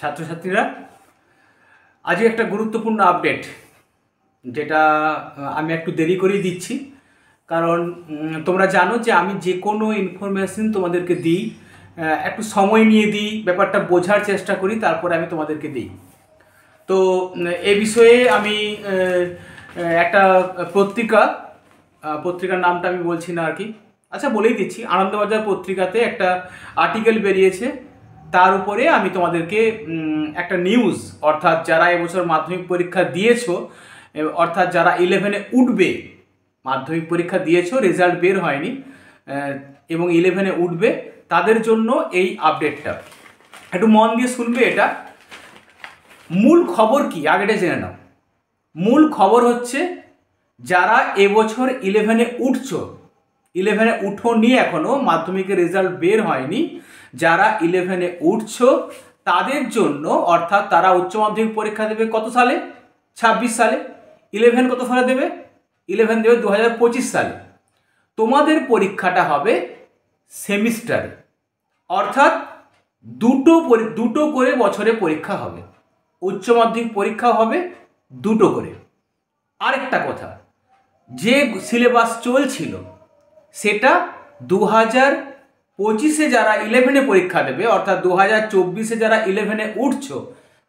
ছাত্রছাত্রীরা, আজকে একটা গুরুত্বপূর্ণ আপডেট, যেটা আমি একটু দেরি করেই দিচ্ছি। কারণ তোমরা জানো যে আমি যে কোনো ইনফরমেশন তোমাদেরকে দিই, একটু সময় নিয়ে দিই, ব্যাপারটা বোঝার চেষ্টা করি, তারপরে আমি তোমাদেরকে দিই। তো এই বিষয়ে আমি একটা পত্রিকার নামটা আমি বলছি না আর কি, আচ্ছা বলেই দিচ্ছি। আনন্দবাজার পত্রিকাতে একটা আর্টিকেল বেরিয়েছে, তার উপরে আমি তোমাদেরকে একটা নিউজ, অর্থাৎ যারা এবছর মাধ্যমিক পরীক্ষা দিয়েছো, অর্থাৎ যারা 11-এ উঠবে, মাধ্যমিক পরীক্ষা দিয়েছো, রেজাল্ট বের হয়নি এবং 11-এ উঠবে, তাদের জন্য এই আপডেটটা একটু মন দিয়ে শুনবে। এটা মূল খবর কি আগেটা জেনে নাও। মূল খবর হচ্ছে, যারা এবছর 11-এ উঠছো, 11-এ উঠোনি, এখনও মাধ্যমিকের রেজাল্ট বের হয়নি, যারা 11-এ উঠছো তাদের জন্য, অর্থাৎ তারা উচ্চ মাধ্যমিক পরীক্ষা দেবে কত সালে? 26 সালে। 11 কত সালে দেবে? 11 দেবে 2025 সালে। তোমাদের পরীক্ষাটা হবে সেমিস্টারে, অর্থাৎ দুটো করে বছরে পরীক্ষা হবে। উচ্চ মাধ্যমিক পরীক্ষা হবে দুটো করে। আরেকটা কথা, যে সিলেবাস চলছিল সেটা 2025-এ যারা 11-এ পরীক্ষা দেবে, অর্থাৎ 2024-এ যারা 11-এ উঠছো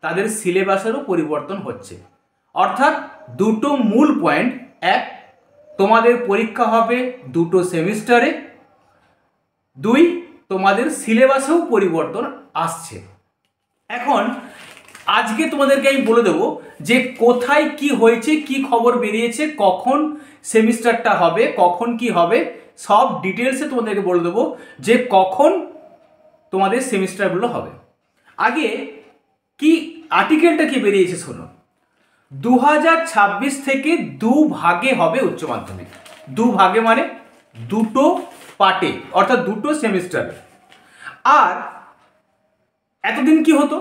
তাদের সিলেবাসেরও পরিবর্তন হচ্ছে। অর্থাৎ দুটো মূল পয়েন্ট, এক, তোমাদের পরীক্ষা হবে দুটো সেমিস্টারে, দুই, তোমাদের সিলেবাসেও পরিবর্তন আসছে। এখন আজকে তোমাদেরকে আমি বলে দেবো যে কোথায় কি হয়েছে, কি খবর বেরিয়েছে, কখন সেমিস্টারটা হবে, কখন কি হবে, সব ডিটেলসে তোমাদেরকে বলে দেবো যে কখন তোমাদের সেমিস্টারগুলো হবে। আগে কি আর্টিকেলটা কি বেরিয়েছে শোনো। 2026 থেকে দুভাগে হবে উচ্চ মাধ্যমিক। দুভাগে মানে দুটো পার্টে, অর্থাৎ দুটো সেমিস্টারে। আর এতদিন কি হতো?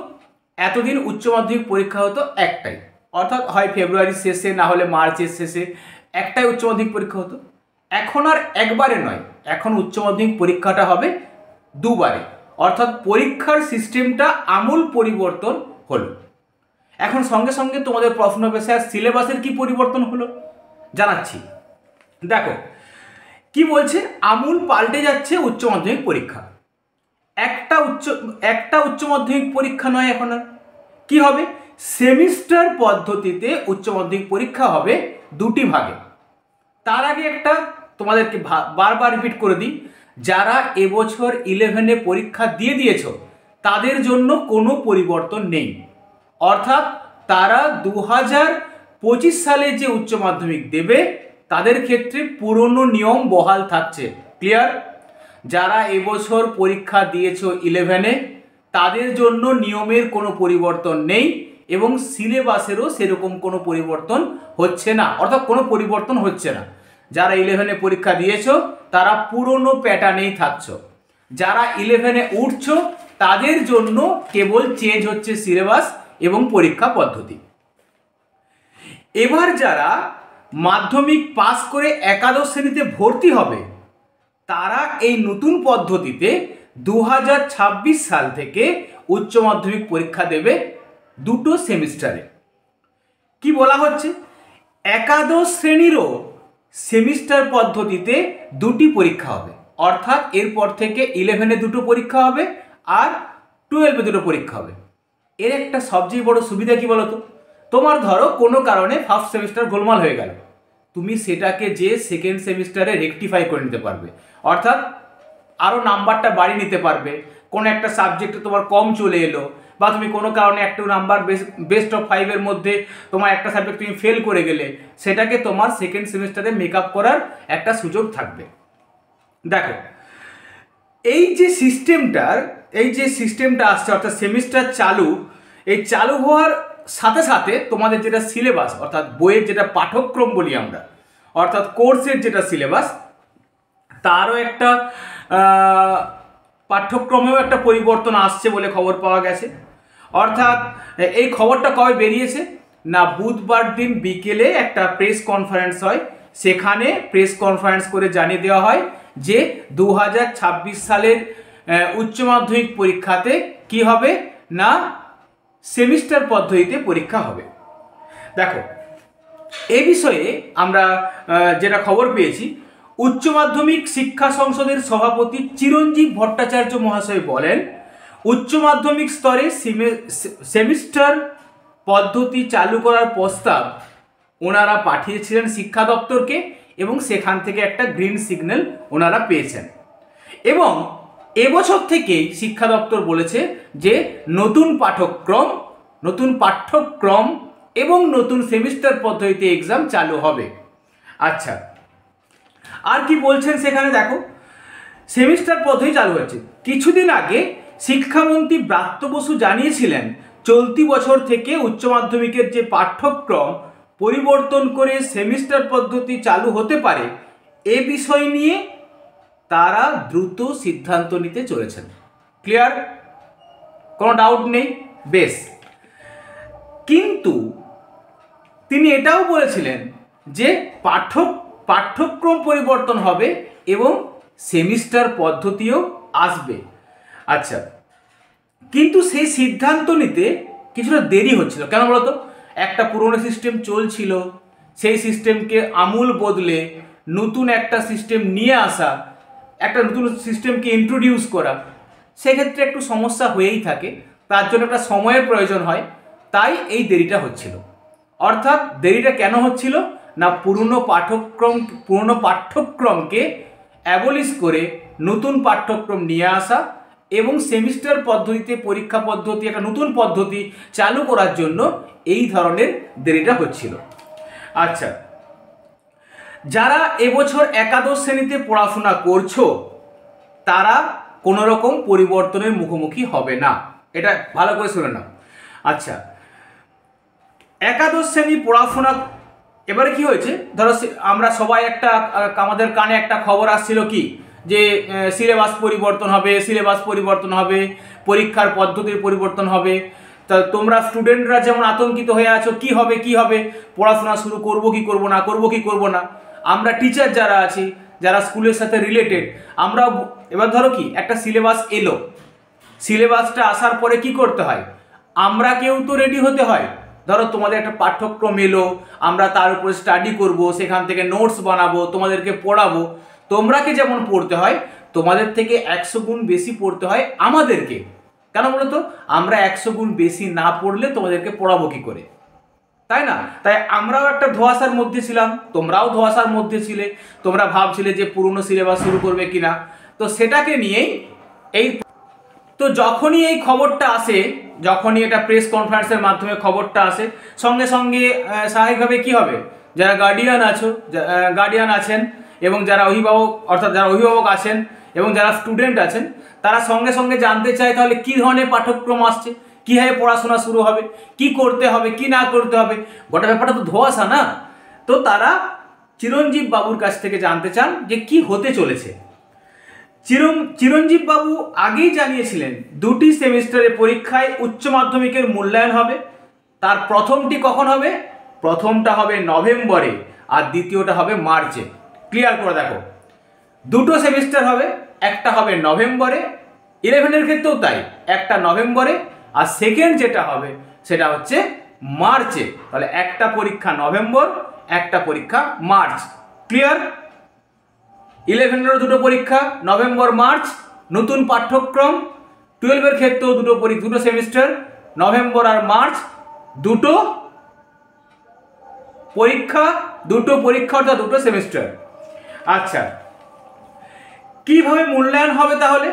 এতদিন উচ্চ মাধ্যমিক পরীক্ষা হতো একটাই, অর্থাৎ হয় ফেব্রুয়ারির শেষে, না হলে মার্চের শেষে, একটাই উচ্চ মাধ্যমিক পরীক্ষা হতো। এখন আর একবারে নয়, এখন উচ্চ মাধ্যমিক পরীক্ষাটা হবে দুবারে, অর্থাৎ পরীক্ষার সিস্টেমটা আমূল পরিবর্তন হলো। এখন সঙ্গে সঙ্গে তোমাদের প্রশ্ন পেশে, সিলেবাসের কি পরিবর্তন হলো জানাচ্ছি। দেখো কি বলছে, আমূল পাল্টে যাচ্ছে উচ্চ মাধ্যমিক পরীক্ষা। একটা উচ্চ মাধ্যমিক পরীক্ষা নয়, এখন আর কি হবে, সেমিস্টার পদ্ধতিতে উচ্চ মাধ্যমিক পরীক্ষা হবে দুটি ভাগে। তার আগে একটা তোমাদেরকে বারবার রিপিট করে দিই, যারা এবছর 11-এ পরীক্ষা দিয়েছো তাদের জন্য কোনো পরিবর্তন নেই। অর্থাৎ তারা 2025 সালে যে উচ্চ মাধ্যমিক দেবে তাদের ক্ষেত্রে পুরনো নিয়ম বহাল থাকছে। ক্লিয়ার? যারা এবছর পরীক্ষা দিয়েছো 11-এ তাদের জন্য নিয়মের কোনো পরিবর্তন নেই এবং সিলেবাসেরও সেরকম কোনো পরিবর্তন হচ্ছে না, অর্থাৎ কোনো পরিবর্তন হচ্ছে না। যারা 11-এ পরীক্ষা দিয়েছো তারা পুরনো প্যাটার্নেই থাকছো। যারা 11-এ উঠছো তাদের জন্য কেবল চেঞ্জ হচ্ছে সিলেবাস এবং পরীক্ষা পদ্ধতি। এবার যারা মাধ্যমিক পাস করে একাদশ শ্রেণীতে ভর্তি হবে তারা এই নতুন পদ্ধতিতে 2026 সাল থেকে উচ্চ মাধ্যমিক পরীক্ষা দেবে দুটো সেমিস্টারে। কি বলা হচ্ছে, একাদশ শ্রেণীরও সেমিস্টার পদ্ধতিতে দুটি পরীক্ষা হবে, অর্থাৎ এরপর থেকে 11-এ দুটো পরীক্ষা হবে আর 12-এ দুটো পরীক্ষা হবে। এর একটা সবচেয়ে বড় সুবিধা কি বলতো, তোমার ধরো কোনো কারণে ফার্স্ট সেমিস্টার গোলমাল হয়ে গেল, তুমি সেটাকে যে সেকেন্ড সেমিস্টারে রেকটিফাই করে নিতে পারবে, অর্থাৎ আরও নাম্বারটা বাড়িয়ে নিতে পারবে। কোনো একটা সাবজেক্টে তোমার কম চলে এলো, বা তুমি কোনো কারণে একটু নাম্বার বেস্ট অফ 5-এর মধ্যে তোমার একটা সাবজেক্ট তুমি ফেল করে গেলে, সেটাকে তোমার সেকেন্ড সেমিস্টারে মেক আপ করার একটা সুযোগ থাকবে। দেখো এই যে সিস্টেমটা আসছে, অর্থাৎ সেমিস্টার এই চালু হওয়ার সাথে সাথে তোমাদের যেটা সিলেবাস, অর্থাৎ বইয়ের যেটা পাঠ্যক্রম বলি আমরা, অর্থাৎ কোর্সের যেটা সিলেবাস, তারও একটা পাঠ্যক্রমেও একটা পরিবর্তন আসছে বলে খবর পাওয়া গেছে। অর্থাৎ এই খবরটা কবে বেরিয়েছে না, বুধবার দিন বিকেলে একটা প্রেস কনফারেন্স হয়, সেখানে প্রেস কনফারেন্স করে জানিয়ে দেওয়া হয় যে 2026 সালের উচ্চ মাধ্যমিক পরীক্ষাতে কি হবে না, সেমিস্টার পদ্ধতিতে পরীক্ষা হবে। দেখো, এই বিষয়ে আমরা যেটা খবর পেয়েছি, উচ্চ মাধ্যমিক শিক্ষা সংসদের সভাপতি চিরঞ্জীব ভট্টাচার্য মহাশয় বলেন, উচ্চ মাধ্যমিক স্তরে সেমিস্টার পদ্ধতি চালু করার প্রস্তাব ওনারা পাঠিয়েছিলেন শিক্ষা দপ্তরকে এবং সেখান থেকে একটা গ্রিন সিগন্যাল ওনারা পেয়েছেন। এবং এবছর থেকেই শিক্ষা দপ্তর বলেছে যে নতুন পাঠ্যক্রম এবং নতুন সেমিস্টার পদ্ধতিতে এক্সাম চালু হবে। আচ্ছা, আর কি বলছেন সেখানে দেখো, সেমিস্টার পদ্ধতি চালু হচ্ছে। কিছুদিন আগে শিক্ষামন্ত্রী ব্রাত্য বসু জানিয়েছিলেন, চলতি বছর থেকে উচ্চ মাধ্যমিকের যে পাঠ্যক্রম পরিবর্তন করে সেমিস্টার পদ্ধতি চালু হতে পারে, এ বিষয় নিয়ে তারা দ্রুত সিদ্ধান্ত নিতে চলেছেন। ক্লিয়ার? কোনো ডাউট নেই? বেশ। কিন্তু তিনি এটাও বলেছিলেন যে পাঠ্যক্রম পরিবর্তন হবে এবং সেমিস্টার পদ্ধতিও আসবে। আচ্ছা, কিন্তু সেই সিদ্ধান্ত নিতে কিছুটা দেরি হচ্ছিল। কেন বলতো? একটা পুরনো সিস্টেম চলছিল, সেই সিস্টেমকে আমূল বদলে নতুন একটা সিস্টেম নিয়ে আসা, একটা নতুন সিস্টেমকে ইন্ট্রোডিউস করা, সেক্ষেত্রে একটু সমস্যা হয়েই থাকে। তার জন্য একটা সময়ের প্রয়োজন হয়, তাই এই দেরিটা হচ্ছিল। অর্থাৎ দেরিটা কেন হচ্ছিল না, পুরনো পাঠ্যক্রমকে অ্যাবলিশ করে নতুন পাঠ্যক্রম নিয়ে আসা এবং সেমিস্টার পদ্ধতিতে পরীক্ষা পদ্ধতি, একটা নতুন পদ্ধতি চালু করার জন্য এই ধরনের দেরিটা হচ্ছিল। আচ্ছা, যারা এবছর একাদশ শ্রেণীতে পড়াশোনা করছো তারা কোনো রকম পরিবর্তনের মুখোমুখি হবে না, এটা ভালো করে শুনে নাও। আচ্ছা, একাদশ শ্রেণী পড়াশোনা, এবারে কি হয়েছে, ধরো আমরা সবাই আমাদের কানে একটা খবর আসছিল কি, যে সিলেবাস পরিবর্তন হবে, পরীক্ষার পদ্ধতির পরিবর্তন হবে। তা তোমরা স্টুডেন্টরা যেমন আতঙ্কিত হয়ে আছো, কি হবে, পড়াশোনা শুরু করব কি করব না। আমরা টিচার যারা আছি, যারা স্কুলের সাথে রিলেটেড, আমরা এবার ধরো কি একটা সিলেবাস এলো, সিলেবাসটা আসার পরে কি করতে হয়, আমরা কেউ তো রেডি হতে হয়। ধরো তোমাদের একটা পাঠ্যক্রম এলো, আমরা তার উপরে স্টাডি করব, সেখান থেকে নোটস বানাবো, তোমাদেরকে পড়াবো। তোমরাকে যেমন পড়তে হয়, তোমাদের থেকে 100 গুণ বেশি পড়তে হয় আমাদেরকে। কেন বলো তো? আমরা 100 গুণ বেশি না পড়লে তোমাদেরকে পড়াবো কি করে, তাই না? তাই আমরাও একটা ধোঁয়াশার মধ্যে ছিলাম, তোমরাও ধোঁয়াশার মধ্যে ছিলে। তোমরা ভাবছিলে যে পুরনো সিলেবাস শুরু করবে কিনা। তো সেটাকে নিয়েই তো যখনই এই খবরটা আসে, যখনই এটা প্রেস কনফারেন্সের মাধ্যমে খবরটা আসে, সঙ্গে সঙ্গে স্বাভাবিকভাবে কি হবে, যারা গার্ডিয়ান আছেন এবং যারা অভিভাবক আছেন এবং যারা স্টুডেন্ট আছেন, তারা সঙ্গে সঙ্গে জানতে চায় তাহলে কি ধরনের পাঠ্যক্রম আসছে, কীভাবে পড়াশোনা শুরু হবে, কি করতে হবে, কি না করতে হবে। গোটা ব্যাপারটা তো ধোঁয়াশা না। তো তারা চিরঞ্জীব বাবুর কাছ থেকে জানতে চান যে কি হতে চলেছে। চিরঞ্জীব বাবু আগেই জানিয়েছিলেন, 2টি সেমিস্টারের পরীক্ষায় উচ্চ মাধ্যমিকের মূল্যায়ন হবে। তার প্রথমটি কখন হবে? প্রথমটা হবে নভেম্বরে আর দ্বিতীয়টা হবে মার্চে। ক্লিয়ার করে দেখো, 2টো সেমিস্টার হবে, একটা হবে নভেম্বরে, 11-এর ক্ষেত্রেও তাই, একটা নভেম্বরে, আর সেকেন্ড যেটা হবে সেটা হচ্ছে মার্চে। তাহলে একটা পরীক্ষা নভেম্বর, একটা পরীক্ষা মার্চ। ক্লিয়ার? 11-এরও 2টো পরীক্ষা, নভেম্বর মার্চ, নতুন পাঠ্যক্রম। 12-এর ক্ষেত্রেও 2টো সেমিস্টার, নভেম্বর আর মার্চ, 2টো পরীক্ষা অর্থাৎ 2টো সেমিস্টার। আচ্ছা, কিভাবে মূল্যায়ন হবে তাহলে?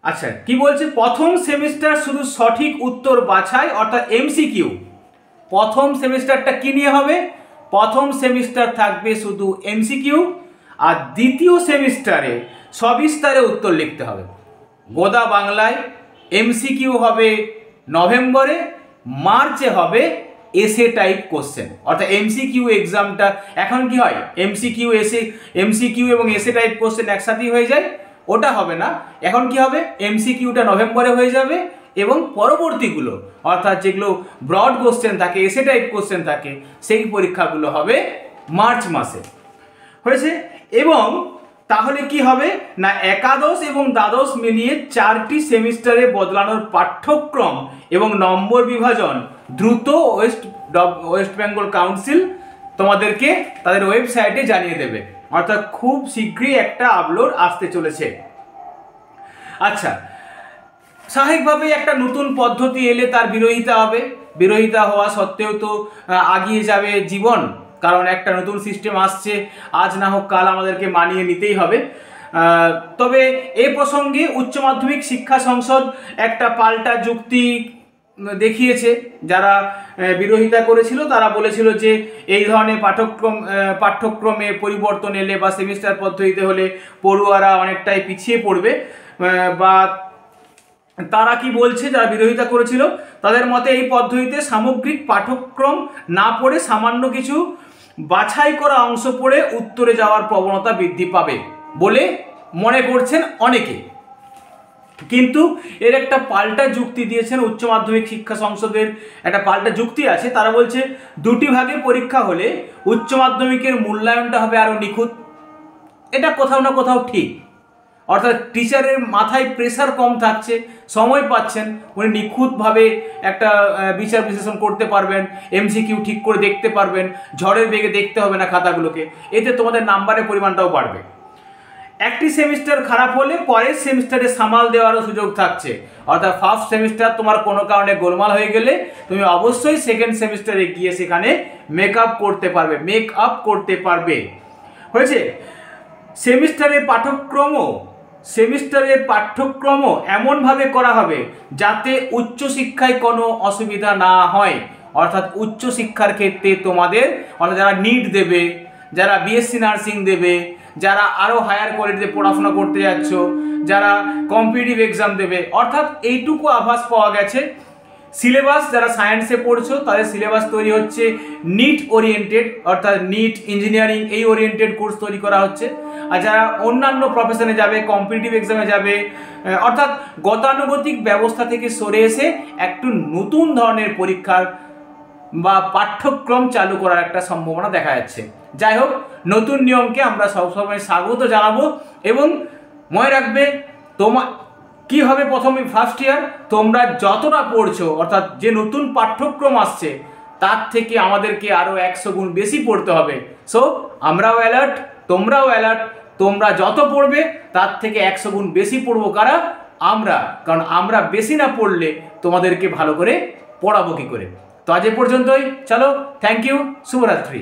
আচ্ছা, কি বলছে, প্রথম সেমিস্টার শুধু সঠিক উত্তর বাছাই অর্থাৎ এমসিকিউ। প্রথম সেমিস্টারটা কি নিয়ে হবে? প্রথম সেমিস্টার থাকবে শুধু এমসিকিউ, আর দ্বিতীয় সেমিস্টারে সবিস্তারে উত্তর লিখতে হবে। গোদা বাংলায় এমসিকিউ হবে নভেম্বরে, মার্চে হবে এসে টাইপ কোশ্চেন। অর্থাৎ এমসিকিউ এক্সামটা এখন কি হয়, এমসিকিউ এবং এসে টাইপ কোশ্চেন একসাথেই হয়ে যায়, ওটা হবে না। এখন কি হবে, এমসিকিউটা নভেম্বরে হয়ে যাবে এবং পরবর্তীগুলো অর্থাৎ যেগুলো ব্রড কোশ্চেন থাকে, এসে টাইপ কোশ্চেন থাকে, সেই পরীক্ষাগুলো হবে মার্চ মাসে। হয়েছে? এবং তাহলে কি হবে না, একাদশ এবং দ্বাদশ মিলিয়ে 4টি সেমিস্টারে বদলানোর পাঠ্যক্রম এবং নম্বর বিভাজন দ্রুত ওয়েস্ট বেঙ্গল কাউন্সিল তোমাদেরকে তাদের ওয়েবসাইটে জানিয়ে দেবে, অর্থাৎ খুব শীঘ্রই একটা আপলোড আসতে চলেছে। আচ্ছা, স্বাভাবিকভাবেই একটা নতুন পদ্ধতি এলে তার বিরোধিতা হবে, বিরোধিতা হওয়া সত্ত্বেও তো এগিয়ে যাবে জীবন, কারণ একটা নতুন সিস্টেম আসছে, আজ না হোক কাল আমাদেরকে মানিয়ে নিতেই হবে। তবে এই প্রসঙ্গে উচ্চ মাধ্যমিক শিক্ষা সংসদ একটা পাল্টা যুক্তি দেখিয়েছে। যারা বিরোধিতা করেছিল তারা বলেছিল যে এই ধরনের পাঠ্যক্রমে পরিবর্তন এলে বা সেমিস্টার পদ্ধতিতে হলে পড়ুয়ারা অনেকটাই পিছিয়ে পড়বে। বা তারা কি বলছে, যারা বিরোধিতা করেছিল তাদের মতে এই পদ্ধতিতে সামগ্রিক পাঠ্যক্রম না পড়ে সামান্য কিছু বাছাই করা অংশ পড়ে উত্তরে যাওয়ার প্রবণতা বৃদ্ধি পাবে বলে মনে করছেন অনেকে। কিন্তু এর একটা পাল্টা যুক্তি দিয়েছেন উচ্চ মাধ্যমিক শিক্ষা সংসদের, একটা পাল্টা যুক্তি আছে। তারা বলছে 2টি ভাগে পরীক্ষা হলে উচ্চ মাধ্যমিকের মূল্যায়নটা হবে আরও নিখুঁত। এটা কোথাও না কোথাও ঠিক, অর্থাৎ টিচারের মাথায় প্রেসার কম থাকছে, সময় পাচ্ছেন, উনি নিখুঁতভাবে একটা বিচার বিশ্লেষণ করতে পারবেন, এমসিকিউ ঠিক করে দেখতে পারবেন, ঝড়ের বেগে দেখতে হবে না খাতাগুলোকে, এতে তোমাদের নাম্বারের পরিমাণটাও বাড়বে। একটি সেমিস্টার খারাপ হলে পরের সেমিস্টারে সামাল দেওয়ারও সুযোগ থাকছে, অর্থাৎ ফার্স্ট সেমিস্টার তোমার কোনো কারণে গোলমাল হয়ে গেলে তুমি অবশ্যই সেকেন্ড সেমিস্টারে গিয়ে সেখানে মেক আপ করতে পারবে। হয়েছে? সেমিস্টারের পাঠ্যক্রম এমনভাবে করা হবে যাতে উচ্চশিক্ষায় কোনো অসুবিধা না হয়, অর্থাৎ উচ্চশিক্ষার ক্ষেত্রে তোমাদের, অর্থাৎ যারা নিট দেবে, যারা বিএসসি নার্সিং দেবে, যারা আরও হায়ার কোয়ালিটিতে পড়াশোনা করতে যাচ্ছ, যারা কম্পিটিটিভ এক্সাম দেবে, অর্থাৎ এইটুকু আভাস পাওয়া গেছে। সিলেবাস, যারা সায়েন্সে পড়ছো তাদের সিলেবাস তৈরি হচ্ছে নিট ওরিয়েন্টেড, অর্থাৎ নিট ইঞ্জিনিয়ারিং এই ওরিয়েন্টেড কোর্স তৈরি করা হচ্ছে। আর যারা অন্যান্য প্রফেশনে যাবে, কম্পিটিটিভ এক্সামে যাবে, অর্থাৎ গতানুগতিক ব্যবস্থা থেকে সরে এসে একটু নতুন ধরনের পরীক্ষার বা পাঠ্যক্রম চালু করার একটা সম্ভাবনা দেখা যাচ্ছে। যাই হোক, নতুন নিয়মকে আমরা সবসময় স্বাগত জানাবো। এবং মনে রাখবে, কি হবে প্রথমে ফার্স্ট ইয়ার তোমরা যতটা পড়ছো, অর্থাৎ যে নতুন পাঠ্যক্রম আসছে তার থেকে আমাদেরকে আরও 100 গুণ বেশি পড়তে হবে। সো আমরাও অ্যালার্ট, তোমরাও অ্যালার্ট, তোমরা যত পড়বে তার থেকে 100 গুণ বেশি পড়বো কারা? আমরা, কারণ আমরা বেশি না পড়লে তোমাদেরকে ভালো করে পড়াবো কি করে। তো আজ এ পর্যন্তই, চলো, থ্যাংক ইউ, শুভরাত্রি।